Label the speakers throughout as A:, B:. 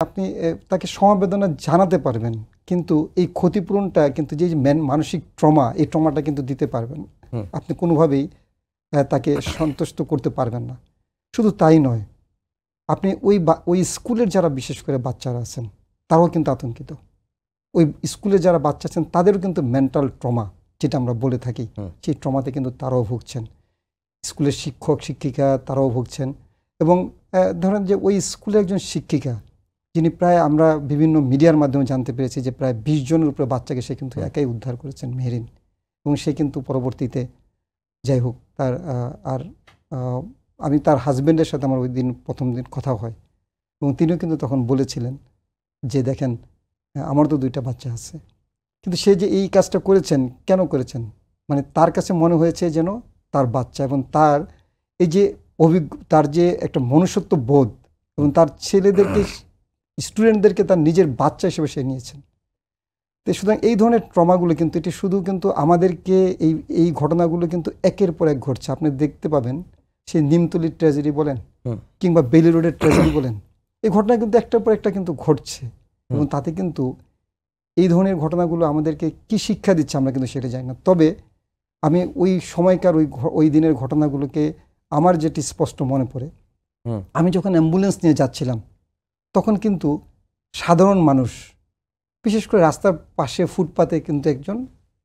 A: আপনি তাকে সমবেদনা জানাতে পারবেন, কিন্তু এই ক্ষতিপূরণটা কিন্তু যে মানসিক ট্রমা, এই ট্রমাটা কিন্তু দিতে পারবেন আপনি কোনোভাবেই তাকে সন্তুষ্ট করতে পারবেন না। শুধু তাই নয়, আপনি ওই স্কুলের যারা বিশেষ করে বাচ্চারা আছেন তারাও কিন্তু আতঙ্কিত। ওই স্কুলে যারা বাচ্চা আছেন তাদেরও কিন্তু মেন্টাল ট্রমা যেটা আমরা বলে থাকি, সেই ট্রমাতে কিন্তু তারাও ভুগছেন। স্কুলের শিক্ষক শিক্ষিকা তারাও ভুগছেন। এবং ধরেন যে ওই স্কুলের একজন শিক্ষিকা যিনি প্রায় আমরা বিভিন্ন মিডিয়ার মাধ্যমে জানতে পেরেছি যে প্রায় 20 জনের উপরে বাচ্চাকে সে কিন্তু একাই উদ্ধার করেছেন, মেহরিন। এবং সে কিন্তু পরবর্তীতে যাই হোক তার আর আমি তার হাজব্যান্ডের সাথে আমার ওই দিন প্রথম দিন কথা হয়, এবং তিনিও কিন্তু তখন বলেছিলেন যে দেখেন আমার তো 2টা বাচ্চা আছে, কিন্তু সে যে এই কাজটা করেছেন কেন করেছেন, মানে তার কাছে মনে হয়েছে যেন তার বাচ্চা এবং তার এই যে তার যে একটা মনুষ্যত্ব বোধ এবং তার ছেলেদেরকে স্টুডেন্টদেরকে তার নিজের বাচ্চা হিসেবে সে নিয়েছেন। তো সুতরাং এই ধরনের ট্রমাগুলো কিন্তু এটি শুধু কিন্তু আমাদেরকে এই ঘটনাগুলো কিন্তু একের পর এক ঘটছে। আপনি দেখতে পাবেন সেই নিমতলির ট্র্যাজেডি বলেন কিংবা বেলি রোডের ট্র্যাজেডি বলেন, এই ঘটনা কিন্তু একটার পর একটা কিন্তু ঘটছে। এবং তাতে কিন্তু এই ধরনের ঘটনাগুলো আমাদেরকে কি শিক্ষা দিচ্ছে আমরা কিন্তু সেটা জানি না। তবে আমি ওই সময়কার ওই দিনের ঘটনাগুলোকে আমার যেটি স্পষ্ট মনে পড়ে, আমি যখন অ্যাম্বুলেন্স নিয়ে যাচ্ছিলাম তখন কিন্তু সাধারণ মানুষ, বিশেষ করে রাস্তার পাশে ফুটপাতে কিন্তু একজন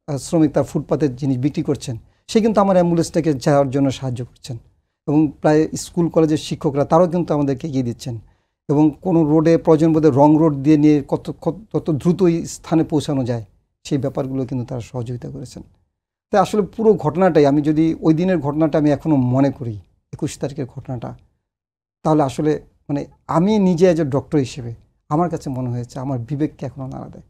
A: শ্রমিক তার ফুটপাতের জিনিস বিক্রি করছেন, সে কিন্তু আমার অ্যাম্বুলেন্সটাকে যাওয়ার জন্য সাহায্য করছেন। এবং প্রায় স্কুল কলেজের শিক্ষকরা তারাও কিন্তু আমাদেরকে এগিয়ে দিচ্ছেন। এবং কোনো রোডে প্রয়োজন বোধে রং রোড দিয়ে নিয়ে কত দ্রুত এই স্থানে পৌঁছানো যায় সেই ব্যাপারগুলো কিন্তু তারা সহযোগিতা করেছেন। তাই আসলে পুরো ঘটনাটাই, আমি যদি ওই দিনের ঘটনাটা আমি এখনও মনে করি, 21 তারিখের ঘটনাটা, তাহলে আসলে মানে আমি নিজে এজ এ ডক্টর হিসেবে আমার কাছে মনে হয়েছে আমার বিবেককে এখনও নাড়া দেয়।